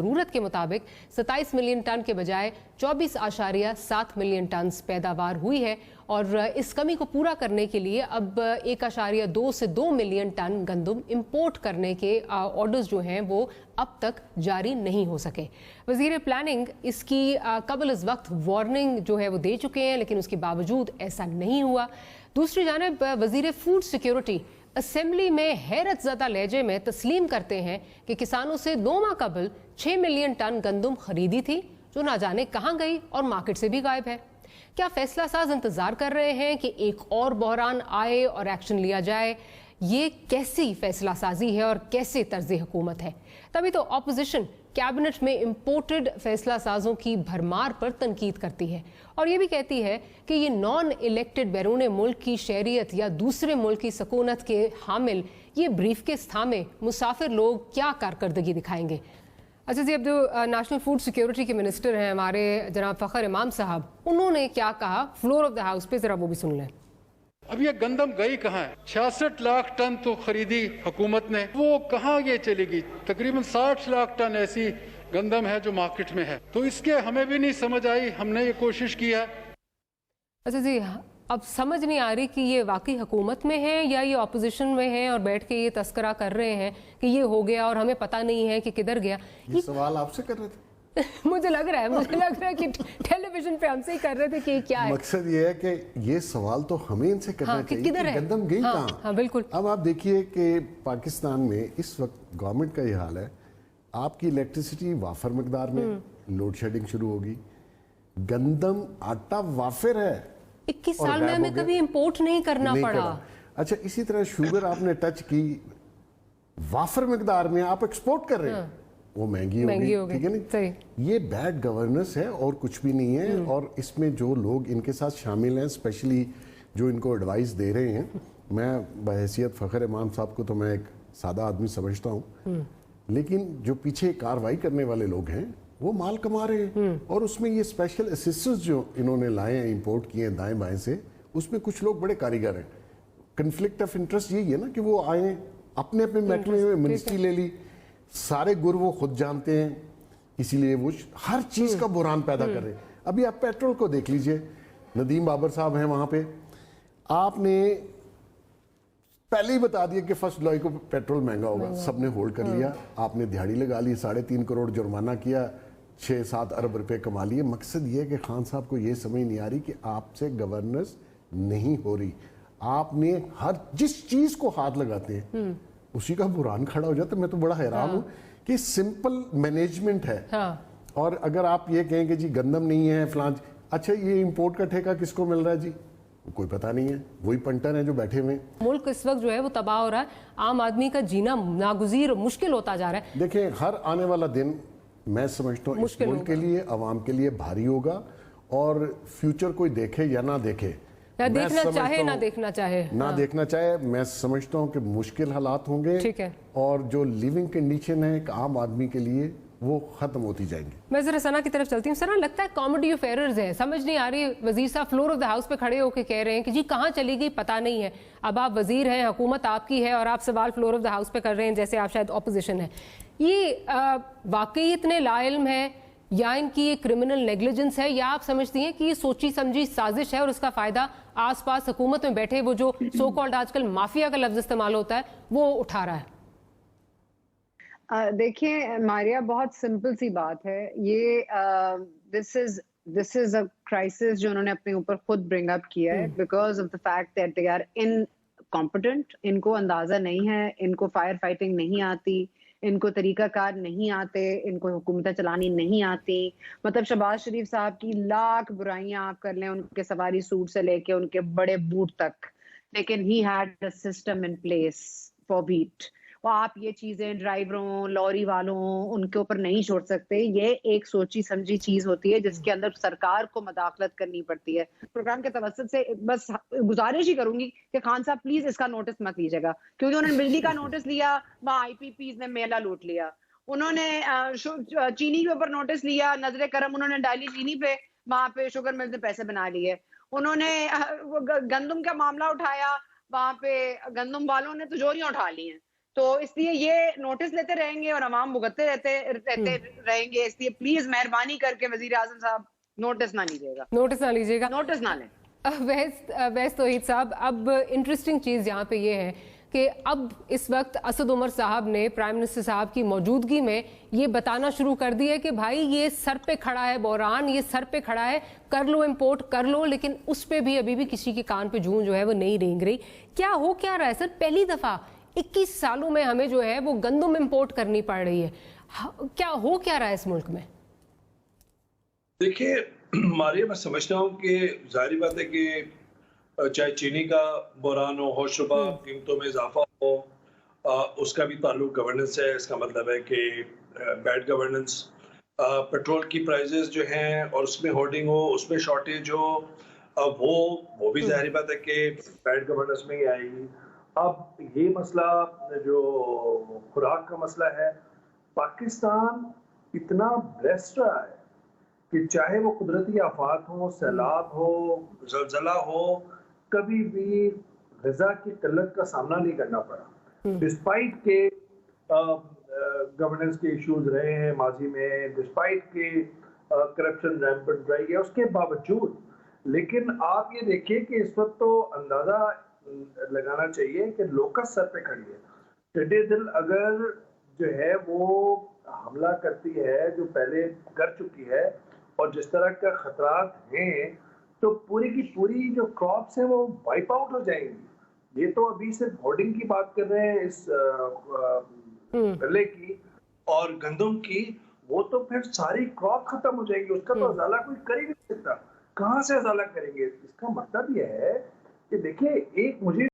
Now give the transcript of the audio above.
ज़रूरत के मुताबिक 27 मिलियन टन के बजाय 24.7 मिलियन टन पैदावार हुई है और इस कमी को पूरा करने के लिए अब 1.2 से 2 मिलियन टन गंदम इंपोर्ट करने के ऑर्डर्स जो हैं वो अब तक जारी नहीं हो सके। वज़ीर प्लानिंग इसकी कबल इस वक्त वार्निंग जो है वो दे चुके हैं, लेकिन उसके बावजूद ऐसा नहीं हुआ। दूसरी जानिब वज़ीर फूड सिक्योरिटी असेंबली में हैरत ज़दा लहजे में तस्लीम करते हैं कि किसानों से 2 माह कबल 6 मिलियन टन गंदम खरीदी थी जो ना जाने कहाँ गई और मार्केट से भी गायब है। क्या फैसला साज इंतजार कर रहे हैं कि एक और बहरान आए और एक्शन लिया जाए? ये कैसी फैसला साजी है और कैसे तर्ज हुकूमत है? तभी तो ऑपोजिशन कैबिनेट में इम्पोर्टेड फैसला साजों की भरमार पर तनकीद करती है और ये भी कहती है कि ये नॉन इलेक्टेड बैरून मुल्क की शहरियत या दूसरे मुल्क की सकूनत के हामिल ये ब्रीफ के थामे मुसाफिर लोग क्या कारकर्दगी दिखाएंगे। अच्छा जी, अब जो नेशनल फूड सिक्योरिटी के मिनिस्टर हैं हमारे जनाब फ़खर इमाम साहब, उन्होंने क्या कहा फ्लोर ऑफ द हाउस पे, जरा वो भी सुन लें। अब ये गंदम गई कहाँ है? 66 लाख टन तो खरीदी हुकूमत ने, वो कहाँ ये चलेगी? तकरीबन 60 लाख टन ऐसी गंदम है जो मार्केट में है, तो इसके हमें भी नहीं समझ आई। हमने ये कोशिश की है। अच्छा जी, अब समझ नहीं आ रही कि ये वाकई हुकूमत में है या ये ऑपोजिशन में है और बैठ के ये तस्करा कर रहे हैं कि ये हो गया और हमें पता नहीं है कि किधर गया। ये सवाल आपसे कर रहे थे? मुझे लग रहा है कि टेलीविजन पे हमसे ही कर रहे थे कि क्या है। मकसद ये है कि ये सवाल तो हमें इनसे करना चाहिए कि गंदम गई कहाँ। हाँ, बिल्कुल। अब आप देखिए कि पाकिस्तान में इस वक्त गवर्नमेंट का ये हाल है, आपकी इलेक्ट्रिसिटी वाफर मकदार में, लोड शेडिंग शुरू होगी। गंदम आटा वाफिर है, 21 साल में हमें कभी इंपोर्ट नहीं करना पड़ा। अच्छा, इसी तरह शुगर आपने टच की, वाफर मकदार में आप एक्सपोर्ट कर रहे हैं, वो महंगी होगी, ठीक है नहीं? ये बैड गवर्नेंस है और कुछ भी नहीं है। और इसमें जो लोग इनके साथ शामिल हैं, स्पेशली जो इनको एडवाइस दे रहे हैं, मैं बहैसियत फ़खर इमाम साहब को तो मैं एक सादा आदमी समझता हूँ, लेकिन जो पीछे कार्रवाई करने वाले लोग हैं वो माल कमा रहे हैं। और उसमें ये स्पेशल असिस्टेंस जो इन्होंने लाए हैं, इंपोर्ट किए हैं दाएं बाएं से, उसमें कुछ लोग बड़े कारीगर हैं। कन्फ्लिक्ट ऑफ इंटरेस्ट यही है ना कि वो आए, अपने अपने महकमे में मिनिस्ट्री ले ली, सारे गुर वो खुद जानते हैं, इसीलिए वो हर चीज का बुरान पैदा कर रहे हैं। अभी आप पेट्रोल को देख लीजिए, नदीम बाबर साहब हैं वहां पे, आपने पहले ही बता दिया कि 1 जुलाई को पेट्रोल महंगा होगा, सबने होल्ड कर लिया, आपने दिहाड़ी लगा ली, 3.5 करोड़ जुर्माना किया, 6-7 अरब रुपए कमा लिए। मकसद ये है कि खान साहब को ये समझ नहीं आ रही कि आपसे गवर्नेंस नहीं हो रही। आपने हर जिस चीज को हाथ लगाते हैं उसी का बुरान खड़ा हो जाता है। मैं तो बड़ा हैरान हूं कि सिंपल मैनेजमेंट है। और अगर आप ये कहें कि जी गंदम नहीं है फलां, अच्छा ये इंपोर्ट का ठेका किसको मिल रहा है जी? कोई पता नहीं है, वही पंटर हैं जो बैठे हुए। मुल्क इस वक्त जो है वो तबाह हो रहा है, आम आदमी का जीना नागुज़ीर मुश्किल होता जा रहा है। देखिए, हर आने वाला दिन मैं समझता हूँ इस मुल्क के लिए, आवाम के लिए भारी होगा। और फ्यूचर कोई देखे या ना देखे, ना देखना चाहे ना देखना चाहे, देखना चाहे, मैं समझता हूँ कि मुश्किल हालात होंगे। ठीक है। और जो लिविंग कंडीशन है एक आम आदमी के लिए वो खत्म होती जाएंगी। मैं जरा सना की तरफ चलती हूँ। सना, लगता है कॉमेडी ऑफ एरर्स है, समझ नहीं आ रही। वजीर साहब फ्लोर ऑफ द हाउस पे खड़े होकर कह रहे हैं कि जी कहाँ चली गई पता नहीं है। अब आप वजीर हैं, हुकूमत आपकी है और आप सवाल फ्लोर ऑफ द हाउस पे कर रहे हैं जैसे आप शायद ऑपोजिशन है। ये वाकई इतने लाइल्म है या इनकी ये क्रिमिनल नेग्लिजेंस है, या आप समझती हैं कि ये सोची समझी साजिश है और उसका फायदा आसपास हुकूमत में बैठे वो जो सो कॉल्ड आजकल माफिया का लफ्ज इस्तेमाल होता है वो उठा रहा है? देखिए मारिया, बहुत सिंपल सी बात है ये। दिस इज अ क्राइसिस जो उन्होंने अपने ऊपर खुद ब्रिंग अप किया है because of the fact that they are incompetent. इनको अंदाजा नहीं है, इनको फायर फाइटिंग नहीं आती, इनको तरीकाकार नहीं आते, इनको हुकूमत चलानी नहीं आती। मतलब शहबाज शरीफ साहब की लाख बुराइयां आप कर लें, उनके सवारी सूट से लेके उनके बड़े बूट तक, लेकिन he had a system in place for beat. और आप ये चीजें ड्राइवरों, लॉरी वालों, उनके ऊपर नहीं छोड़ सकते। ये एक सोची समझी चीज होती है जिसके अंदर सरकार को मदाखलत करनी पड़ती है। प्रोग्राम के तवज्जुह से बस गुजारिश ही करूंगी कि खान साहब प्लीज इसका नोटिस मत लीजिएगा, क्योंकि उन्होंने बिजली का नोटिस लिया, वहाँ IPPs ने मेला लूट लिया। उन्होंने चीनी के ऊपर नोटिस लिया, नजरे करम उन्होंने डाली चीनी पे, वहां पे शुगर मिल से पैसे बना लिए। उन्होंने गंदम का मामला उठाया, वहां पे गंदम वालों ने तिजोरियां उठा ली हैं। तो इसलिए ये नोटिस लेते रहेंगे और अवाम भुगतते रहते रहेंगे। इसलिए प्लीज मेहरबानी करके वजीर आजम साहब नोटिस ना लीजिएगा, नोटिस ना लीजिएगा, नोटिस ना लें। वैस तौहीद साहब, अब इंटरेस्टिंग चीज़ यहाँ पे ये है कि अब इस वक्त असद उमर साहब ने प्राइम मिनिस्टर साहब की मौजूदगी में ये बताना शुरू कर दिया है कि भाई ये सर पे खड़ा है बहरान, ये सर पे खड़ा है, कर लो इंपोर्ट कर लो, लेकिन उस पे भी अभी भी किसी के कान पे जूं जो है वो नहीं रेंग रही। क्या हो क्या रहा है सर? पहली दफ़ा 21 सालों में हमें जो है वो गंदम इंपोर्ट करनी पड़ रही है। क्या हो क्या रहा है इस मुल्क में? देखिए मारिया, मैं समझता हूँ कि जाहिर बात है कि चाहे चीनी का बहरान हो, होशरुबा कीमतों में इजाफा हो, उसका भी ताल्लुक गवर्नेंस है। इसका मतलब है कि बैड गवर्नेंस, पेट्रोल की प्राइसेस जो हैं और उसमें होर्डिंग हो, उसमें शॉर्टेज हो, वो भी जाहिर बात है कि बैड गवर्नेंस में ही आएगी। अब ये मसला जो खुराक का मसला है, पाकिस्तान इतना ब्लेस्ड रहा है कि चाहे वो कुदरती आफात हो, सैलाब हो, जलजला हो, कभी भी ग़िज़ा की किल्लत का सामना नहीं करना पड़ा। डिस्पाइट के गवर्नेंस के इश्यूज रहे हैं माजी में, डिस्पाइट के करप्शन रैम्पेंट रही है, उसके बावजूद। लेकिन आप ये देखिए कि इस वक्त तो अंदाजा लगाना चाहिए कि लोकस सर पे खड़ी है। टिड्डी दिल अगर जो है वो हमला करती है, जो पहले कर चुकी है, और जिस तरह का खतरात हैं, तो पूरी की पूरी जो क्रॉप्स हैं वो वाइप आउट हो जाएंगी। ये तो अभी सिर्फ होर्डिंग की बात कर रहे हैं इस गले की और गंदम की, वो तो फिर सारी क्रॉप खत्म हो जाएंगी। उसका तो अजाला कोई कर ही नहीं सकता। कहाँ से अजाला करेंगे? इसका मतलब यह है कि देखिए, एक मुझे